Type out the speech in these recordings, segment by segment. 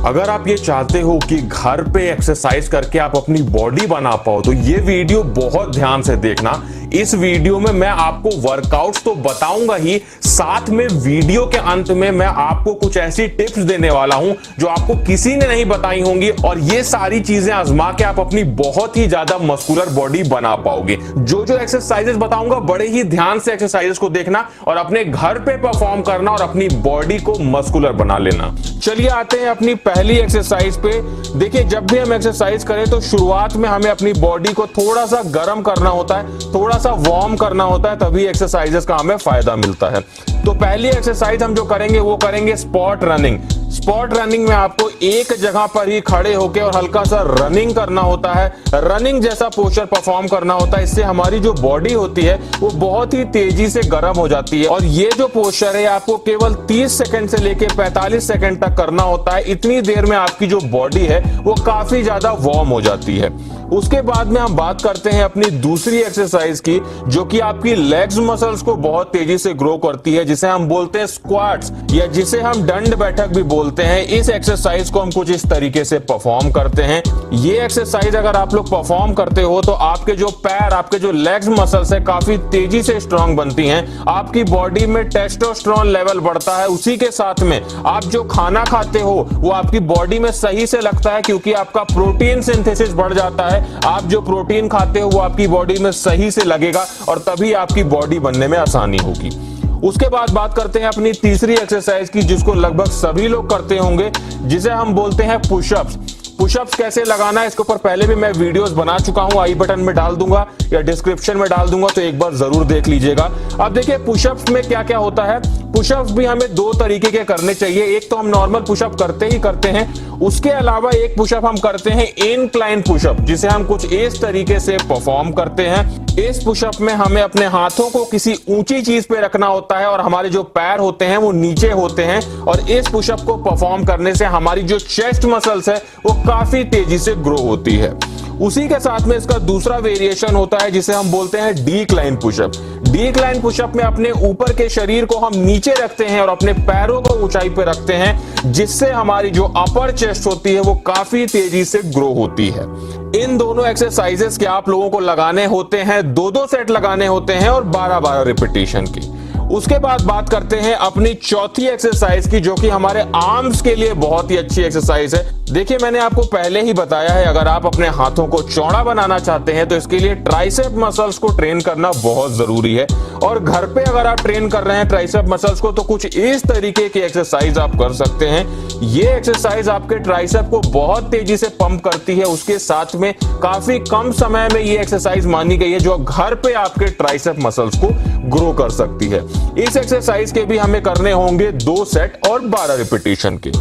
अगर आप ये चाहते हो कि घर पे एक्सरसाइज करके आप अपनी बॉडी बना पाओ तो ये वीडियो बहुत ध्यान से देखना। इस वीडियो में मैं आपको वर्कआउट्स तो बताऊंगा ही, साथ में वीडियो के अंत में मैं आपको कुछ ऐसी टिप्स देने वाला हूं जो आपको किसी ने नहीं बताई होंगी, और ये सारी चीजें आजमा के आप अपनी बहुत ही ज्यादा मस्कुलर बॉडी बना पाओगे। जो जो एक्सरसाइजेस बताऊंगा बड़े ही ध्यान से एक्सरसाइजेस को देखना और अपने घर पे परफॉर्म करना और अपनी बॉडी को मस्कुलर बना लेना। चलिए आते हैं अपनी पहली एक्सरसाइज पे। देखिए, जब भी हम एक्सरसाइज करें तो शुरुआत में हमें अपनी बॉडी को थोड़ा सा गर्म करना होता है, थोड़ा सा वार्म करना होता है, तभी एक्सरसाइजेस का हमें फायदा मिलता है। तो पहली एक्सरसाइज हम जो करेंगे वो करेंगे स्पॉट रनिंग। स्पॉट रनिंग में आपको एक जगह पर ही खड़े होकर और हल्का सा रनिंग करना होता है, रनिंग जैसा पोस्चर परफॉर्म करना होता है। इससे हमारी जो बॉडी होती है वो बहुत ही तेजी से गर्म हो जाती है, और ये जो पोस्चर है आपको केवल 30 सेकंड से लेकर 45 सेकंड तक करना होता है। इतनी देर में आपकी जो बॉडी है वो काफी ज्यादा वार्म हो जाती है। उसके बाद में हम बात करते हैं अपनी दूसरी एक्सरसाइज की, जो कि आपकी लेग्स मसल्स को बहुत तेजी से ग्रो करती है, जिसे हम बोलते हैं स्क्वाट्स, या जिसे हम दंड बैठक भी बोलते हैं। इस एक्सरसाइज को हम कुछ इस तरीके से परफॉर्म करते हैं। ये एक्सरसाइज अगर आप लोग परफॉर्म करते हो तो आपके जो पैर, आपके जो लेग्स मसल्स है काफी तेजी से स्ट्रांग बनती हैं, आपकी बॉडी में टेस्टोस्टेरोन लेवल बढ़ता है। उसी के साथ में आप जो खाना खाते हो वो आपकी बॉडी में सही से लगता है, क्योंकि आपका प्रोटीन सिंथेसिस बढ़ जाता है। आप जो प्रोटीन खाते हो वो आपकी बॉडी में सही से लगेगा और तभी आपकी बॉडी बनने में आसानी होगी। उसके बाद बात करते हैं अपनी तीसरी एक्सरसाइज की, जिसको लगभग सभी लोग करते होंगे, जिसे हम बोलते हैं पुशअप्स। पुशअप्स कैसे लगाना है इसके ऊपर पहले भी मैं वीडियोस बना चुका हूं, आई बटन में डाल दूंगा या डिस्क्रिप्शन में डाल दूंगा, तो एक बार जरूर देख लीजिएगा। अब देखिए पुशअप्स में क्या क्या होता है। पुशअप्स भी हमें दो तरीके के करने चाहिए। एक तो हम नॉर्मल पुशअप करते ही करते हैं, उसके अलावा एक पुशअप हम करते हैं इंक्लाइन पुशअप, जिसे हम कुछ इस तरीके से परफॉर्म करते हैं। इस पुशअप में हमें अपने हाथों को किसी ऊंची चीज पे रखना होता है और हमारे जो पैर होते हैं वो नीचे होते हैं, और इस पुशअप को परफॉर्म करने से हमारी जो चेस्ट मसल्स है वो काफी तेजी से ग्रो होती है। उसी के साथ में इसका दूसरा वेरिएशन होता है जिसे हम बोलते हैं डिक्लाइन पुशअप। डिक्लाइन पुशअप में अपने ऊपर के शरीर को हम नीचे रखते हैं और अपने पैरों को ऊंचाई पे रखते हैं, जिससे हमारी जो अपर चेस्ट होती है वो काफी तेजी से ग्रो होती है। इन दोनों एक्सरसाइजेस के आप लोगों को लगाने होते हैं, 2-2 सेट लगाने होते हैं और 12-12 रिपीटेशन की। उसके बाद बात करते हैं अपनी चौथी एक्सरसाइज की, जो कि हमारे आर्म्स के लिए बहुत ही अच्छी एक्सरसाइज है। देखिए, मैंने आपको पहले ही बताया है, अगर आप अपने हाथों को चौड़ा बनाना चाहते हैं तो इसके लिए ट्राइसेप मसल्स को ट्रेन करना बहुत जरूरी है। और घर पे अगर आप ट्रेन कर रहे हैं ट्राइसेप मसल्स को तो कुछ इस तरीके की एक्सरसाइज आप कर सकते हैं। ये एक्सरसाइज आपके ट्राइसेप को बहुत तेजी से पंप करती है। उसके साथ में काफी कम समय में ये एक्सरसाइज मानी गई है जो घर पे आपके ट्राइसेप मसल्स को ग्रो कर सकती है। इस एक्सरसाइज के भी हमें करने होंगे 2 सेट और 12 रिपीटेशन के।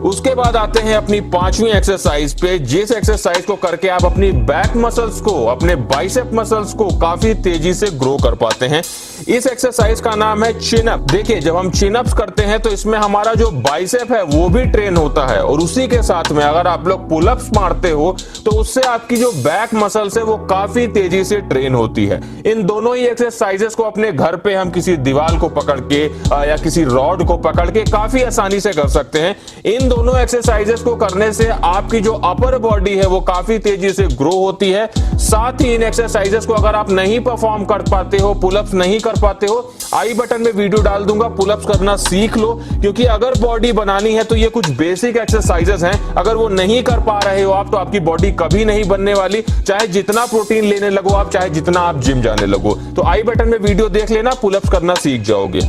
उसके बाद आते हैं अपनी पांचवी एक्सरसाइज पे, जिस एक्सरसाइज को करके आप अपनी बैक मसल्स को, अपने बाइसेप मसल्स को काफी तेजी से ग्रो कर पाते हैं। इस एक्सरसाइज का नाम है चिन अप। देखिए, जब हम चिन अप्स करते हैं तो इसमें हमारा जो बाइसेप है वो भी ट्रेन होता है, और उसी के साथ में अगर आप लोग पुल अप्स मारते हो तो उससे आपकी जो बैक मसल्स है वो काफी तेजी से ट्रेन होती है। इन दोनों ही एक्सरसाइजेस को अपने घर पे हम किसी दीवार को पकड़ के या किसी रॉड को पकड़ के काफी आसानी से कर सकते हैं। इन दोनों एक्सरसाइजेस को करने से आपकी जो अपर बॉडी है वो काफी तेजी से ग्रो होती है। साथ ही इन एक्सरसाइजेस को अगर आप नहीं परफॉर्म कर पाते हो, पुलअप्स नहीं कर पाते हो, आई बटन में वीडियो डाल दूंगा, पुलअप्स करना सीख लो, क्योंकि अगर बॉडी बनानी है तो ये कुछ बेसिक एक्सरसाइजेस हैं। अगर वो नहीं कर पा रहे हो आप तो आपकी बॉडी कभी नहीं बनने वाली, चाहे जितना प्रोटीन लेने लगो आप, चाहे जितना आप जिम जाने लगो। तो आई बटन में वीडियो देख लेना, पुलअप्स करना सीख जाओगे।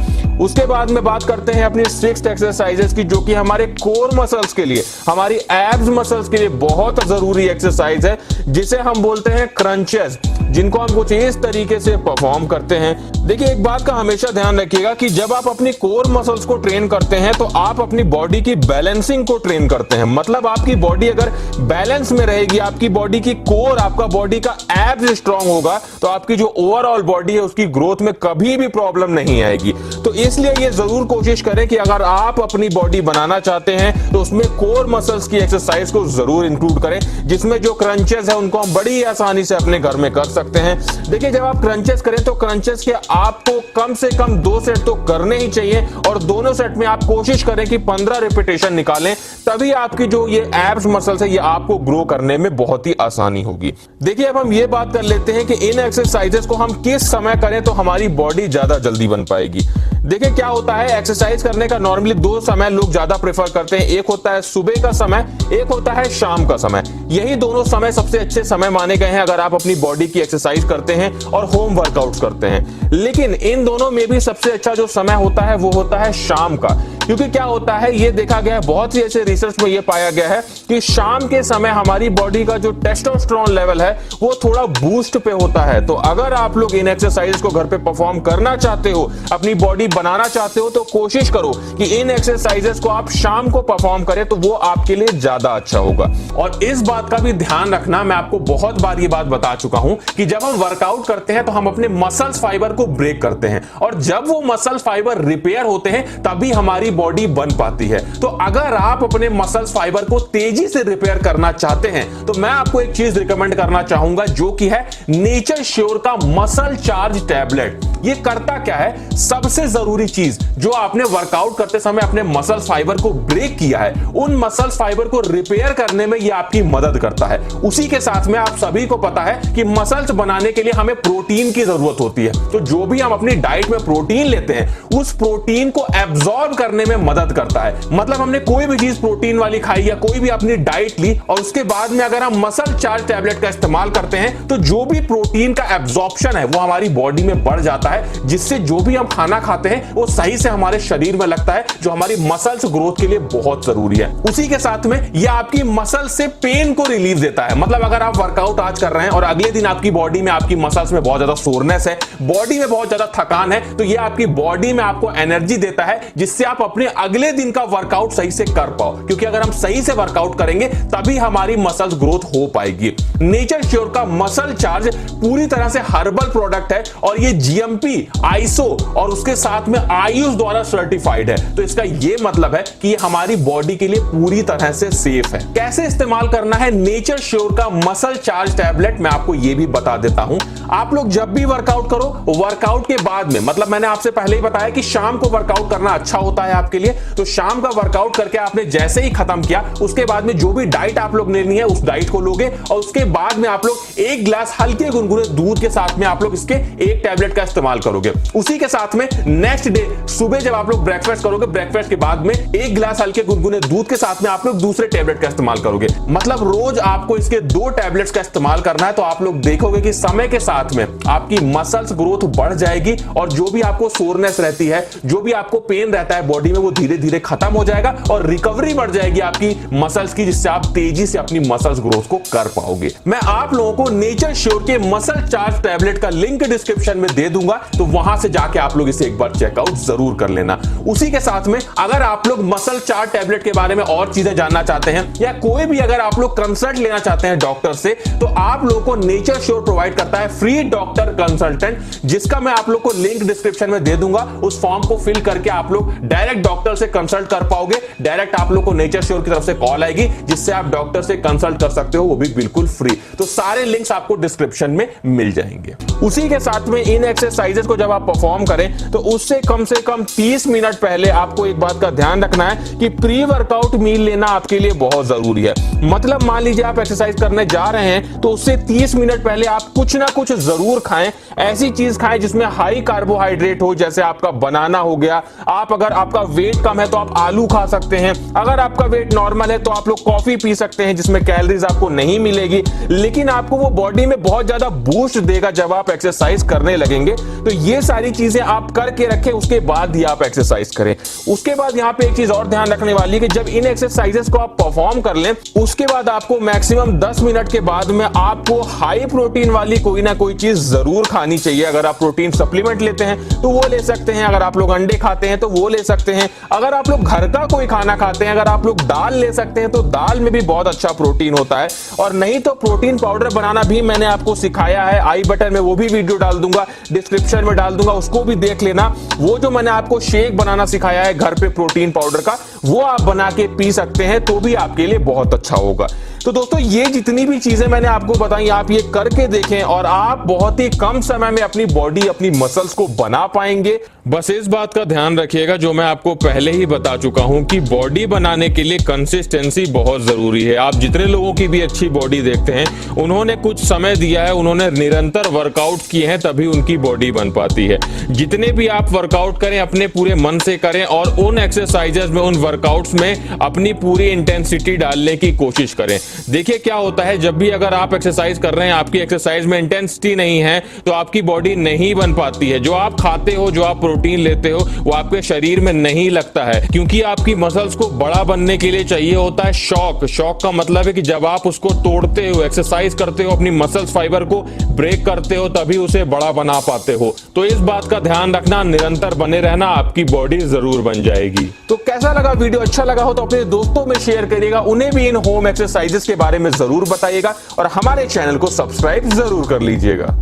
उसके बाद में बात करते हैं अपनी 6th एक्सरसाइजेस की, जो कि हमारे कोर मसल्स के लिए, हमारी एब्स मसल्स के लिए बहुत जरूरी एक्सरसाइज है, जिसे हम बोलते हैं क्रंचेस, जिनको हम कुछ इस तरीके से परफॉर्म करते हैं। देखिए, एक बात का हमेशा ध्यान रखिएगा कि जब आप अपनी कोर मसल्स को ट्रेन करते हैं तो आप अपनी बॉडी की बैलेंसिंग को ट्रेन करते हैं। मतलब आपकी बॉडी अगर बैलेंस में रहेगी, आपकी बॉडी की कोर, आपका बॉडी का एब्स स्ट्रांग होगा, तो आपकी जो ओवरऑल बॉडी है उसकी ग्रोथ में कभी भी प्रॉब्लम नहीं आएगी। तो इसलिए ये जरूर कोशिश करें कि अगर आप अपनी बॉडी बनाना चाहते हैं तो उसमें कोर मसल्स की एक्सरसाइज को जरूर इंक्लूड करें, जिसमें जो क्रंचेस है उनको हम बड़ी आसानी से अपने घर में कर सकते हैं। देखिए, जब आप क्रंचेस करें तो क्रंचेस के आपको कम से कम 2 सेट तो करने ही चाहिए, और दोनों सेट में आप कोशिश करें कि 15 रिपीटेशन निकालें, तभी आपकी जो ये एब्स मसल्स है ये आपको ग्रो करने में बहुत ही आसानी होगी। देखिए, अब हम ये बात कर लेते हैं कि इन एक्सरसाइजेस को हम किस समय करें तो हमारी बॉडी ज्यादा जल्दी बन पाएगी। देखिए, क्या होता है, एक्सरसाइज करने का नॉर्मली 2 समय लोग ज्यादा प्रेफर करते हैं। एक होता है सुबह का समय, एक होता है शाम का समय। यही दोनों समय सबसे अच्छे समय माने गए हैं अगर आप अपनी बॉडी की एक्सरसाइज करते हैं और होम वर्कआउट करते हैं। लेकिन इन दोनों में भी सबसे अच्छा जो समय होता है वो होता है शाम का, क्योंकि क्या होता है, ये देखा गया है, बहुत सी ऐसे रिसर्च में ये पाया गया है कि शाम के समय हमारी बॉडी का जो टेस्टोस्टेरोन लेवल है वो थोड़ा बूस्ट पे होता है। तो अगर आप लोग इन एक्सरसाइज को घर पे परफॉर्म करना चाहते हो, अपनी बॉडी बनाना चाहते हो, तो कोशिश करो कि इन एक्सरसाइजेस को आप शाम को परफॉर्म करें, तो वो आपके लिए ज्यादा अच्छा होगा। और इस बात का भी ध्यान रखना, मैं आपको बहुत बार ये बात बता चुका हूं कि जब हम वर्कआउट करते हैं तो हम अपने मसल्स फाइबर को ब्रेक करते हैं, और जब वो मसल फाइबर रिपेयर होते हैं तभी हमारी बॉडी बन पाती है। तो अगर आप अपने मसल्स फाइबर को तेजी से रिपेयर करना चाहते हैं तो मैं आपको एक चीज रिकमेंड करना चाहूंगा, जो कि है नेचर श्योर का मसल चार्ज टैबलेट। ये करता क्या है, सबसे जरूरी चीज, जो आपने वर्कआउट करते समय अपने मसल्स फाइबर को ब्रेक किया है, उन मसल्स फाइबर को रिपेयर करने में ये आपकी मदद करता है। उसी के साथ में आप सभी को पता है कि मसल्स बनाने के लिए हमें प्रोटीन की जरूरत होती है। तो जो भी हम अपनी डाइट में प्रोटीन लेते हैं, उस प्रोटीन को एब्जॉर्ब करने में मदद करता है। मतलब हमने कोई भी चीज प्रोटीन वाली खाई या कोई भी अपनी डाइट ली, और उसके बाद में अगर हम मसल चार्ज टैबलेट का इस्तेमाल करते हैं तो जो भी प्रोटीन का एब्जॉर्प्शन है वो हमारी बॉडी में बढ़ जाता है, जिससे जो भी हम खाना खाते हैं वो सही से हमारे शरीर में लगता है, जो हमारी मसल्स ग्रोथ के लिए बहुत जरूरी है। उसी के साथ में ये आपकी मसल से पेन को रिलीफ देता है। मतलब अगर आप वर्कआउट आज कर रहे हैं और अगले दिन आपकी बॉडी में, आपकी मसल्स में बहुत ज्यादा सोरनेस है, बॉडी में बहुत ज्यादा थकान है, तो ये आपकी बॉडी में आपको एनर्जी देता है, जिससे आप अपने अगले दिन का वर्कआउट सही से कर पाओ। क्योंकि अगर हम सही से वर्कआउट करेंगे तभी हमारी मसल्स ग्रोथ हो पाएगी। नेचर श्योर का मसल चार्ज पूरी तरह से हर्बल प्रोडक्ट है, और ये जीएमपी, आईएसओ और उसके साथ में आयुष द्वारा सर्टिफाइड है। तो इसका ये मतलब है कि ये हमारी बॉडी के लिए पूरी तरह से सेफ है। कैसे इस्तेमाल करना है नेचर श्योर का मसल चार्ज टैबलेट, मैं आपको ये भी बता देता हूं। आप लोग जब भी वर्कआउट करो, वर्कआउट के बाद में, मतलब मैंने आपसे पहले ही बताया कि शाम को वर्कआउट करना अच्छा होता है आपके लिए, तो शाम का वर्कआउट करके आपने जैसे ही खत्म किया, उसके बाद में जो भी डाइट आप लोग लेनी है उस डाइट को लोगे, और उसके बाद में आप लोग 1 गिलास हल्के गुनगुने दूध के साथ में आप लोग इसके 1 टैबलेट का इस्तेमाल करोगे। उसी के साथ में नेक्स्ट डे सुबह जब आप लोग ब्रेकफास्ट करोगे, ब्रेकफास्ट के बाद में 1 गिलास हल्के गुनगुने दूध के साथ में आप लोग दूसरे टैबलेट का इस्तेमाल करोगे। मतलब रोज आपको इसके 2 टैबलेट्स का इस्तेमाल करना है। तो आप लोग देखोगे कि समय के साथ में आपकी मसल्स ग्रोथ बढ़ जाएगी, और जो भी आपको सोरनेस रहती है, जो भी आपको पेन रहता है बॉडी में, वो धीरे धीरे खत्म हो जाएगा, और रिकवरी बढ़ जाएगी आपकी मसल्स की, जिससे आप तेजी से अपनी मसल्स ग्रोथ को कर पाओगे। मैं आप लोगों को नेचर श्योर के मसल चार्ज टैबलेट का लिंक डिस्क्रिप्शन में दे दूंगा, तो वहां से जाके आप लोग इसे एक बार चेकआउट जरूर कर लेना। उसी के साथ में अगर आप लोग मसल चार्ज टैबलेट के बारे में और चीजें जानना चाहते हैं, या कोई भी अगर आप लोग कंसल्ट लेना चाहते हैं डॉक्टर से, तो आप लोगों को नेचर श्योर प्रोवाइड करता है फ्री डॉक्टर कंसल्टेंट, जिसका मैं आप लोग को लिंक डिस्क्रिप्शन में दे दूंगा। उस फॉर्म को फिल करके आप लोग डायरेक्ट डॉक्टर से कंसल्ट कर पाओगे। डायरेक्ट आप लोग को नेचर श्योर की तरफ से कॉल आएगी, जिससे आप डॉक्टर से कंसल्ट कर सकते हो, वो भी बिल्कुल फ्री। तो सारे लिंक्स आपको डिस्क्रिप्शन में मिल जाएंगे। उसी के साथ में इन एक्सरसाइजेस को जब आप परफॉर्म करें तो उससे कम से कम 30 मिनट पहले आपको एक बात का ध्यान रखना है कि प्री वर्कआउट मील लेना आपके लिए बहुत जरूरी है। मतलब मान लीजिए आप एक्सरसाइज करने जा रहे हैं, तो उससे 30 मिनट पहले आप कुछ ना कुछ जरूर खाएं। ऐसी चीज खाएं जिसमें हाई कार्बोहाइड्रेट हो, जैसे आपका बनाना हो गया। आप अगर आपका वेट कम है तो आप आलू खा सकते हैं। अगर आपका वेट नॉर्मल है तो आप लोग कॉफी पी सकते हैं, जिसमें कैलोरीज आपको नहीं मिलेगी, लेकिन आपको वो बॉडी में बहुत ज्यादा बूस्ट देगा जब आप एक्सरसाइज करने लगेंगे। तो ये सारी चीजें आप करके रखें, उसके बाद ही आप एक्सरसाइज करें। उसके बाद यहाँ पे एक चीज और ध्यान रखने वाली है कि जब इन एक्सरसाइजेस को आप परफॉर्म कर लें, उसके बाद आपको मैक्सिमम 10 मिनट के बाद में आपको हाई प्रोटीन वाली कोई ना कोई चीज जरूर खानी चाहिए। अगर आप प्रोटीन सप्लीमेंट लेते हैं तो वो ले सकते हैं, अगर आप लोग अंडे खाते हैं तो वो ले सकते हैं, अगर आप लोग घर का कोई खाना खाते हैं, अगर आप लोग दाल ले सकते हैं तो दाल में भी बहुत अच्छा प्रोटीन होता है। और नहीं तो प्रोटीन पाउडर बनाना भी मैंने आपको सिखाया है, आई बटन में वो भी वीडियो डाल दूंगा, डिस्क्रिप्शन डिस्क्रिप्शन में डाल दूंगा, उसको भी देख लेना। वो जो मैंने आपको शेक बनाना सिखाया है घर पे प्रोटीन पाउडर का, वो आप बना के पी सकते हैं तो भी आपके लिए बहुत अच्छा होगा। तो दोस्तों ये जितनी भी चीजें मैंने आपको बताई, आप ये करके देखें और आप बहुत ही कम समय में अपनी बॉडी, अपनी मसल्स को बना पाएंगे। बस इस बात का ध्यान रखिएगा जो मैं आपको पहले ही बता चुका हूं कि बॉडी बनाने के लिए कंसिस्टेंसी बहुत जरूरी है। आप जितने लोगों की भी अच्छी बॉडी देखते हैं, उन्होंने कुछ समय दिया है, उन्होंने निरंतर वर्कआउट किए हैं, तभी उनकी बॉडी बन पाती है। जितने भी आप वर्कआउट करें अपने पूरे मन से करें और उन एक्सरसाइजेस में, उन वर्कआउट्स में अपनी पूरी इंटेंसिटी डालने की कोशिश करें। देखिए क्या होता है, जब भी अगर आप एक्सरसाइज कर रहे हैं, आपकी एक्सरसाइज में इंटेंसिटी नहीं है तो आपकी बॉडी नहीं बन पाती है। जो आप खाते हो, जो आप प्रोटीन लेते हो, वो आपके शरीर में नहीं लगता है, क्योंकि आपकी मसल्स को बड़ा बनने के लिए चाहिए होता है शॉक। शॉक का मतलब है कि जब आप उसको तोड़ते हो, एक्सरसाइज करते हो, अपनी मसल्स फाइबर को ब्रेक करते हो, तभी उसे बड़ा बना पाते हो। तो इस बात का ध्यान रखना, निरंतर बने रहना, आपकी बॉडी जरूर बन जाएगी। तो कैसा लगा वीडियो? अच्छा लगा हो तो अपने दोस्तों में शेयर करिएगा, उन्हें भी इन होम एक्सरसाइजेस के बारे में जरूर बताइएगा और हमारे चैनल को सब्सक्राइब जरूर कर लीजिएगा।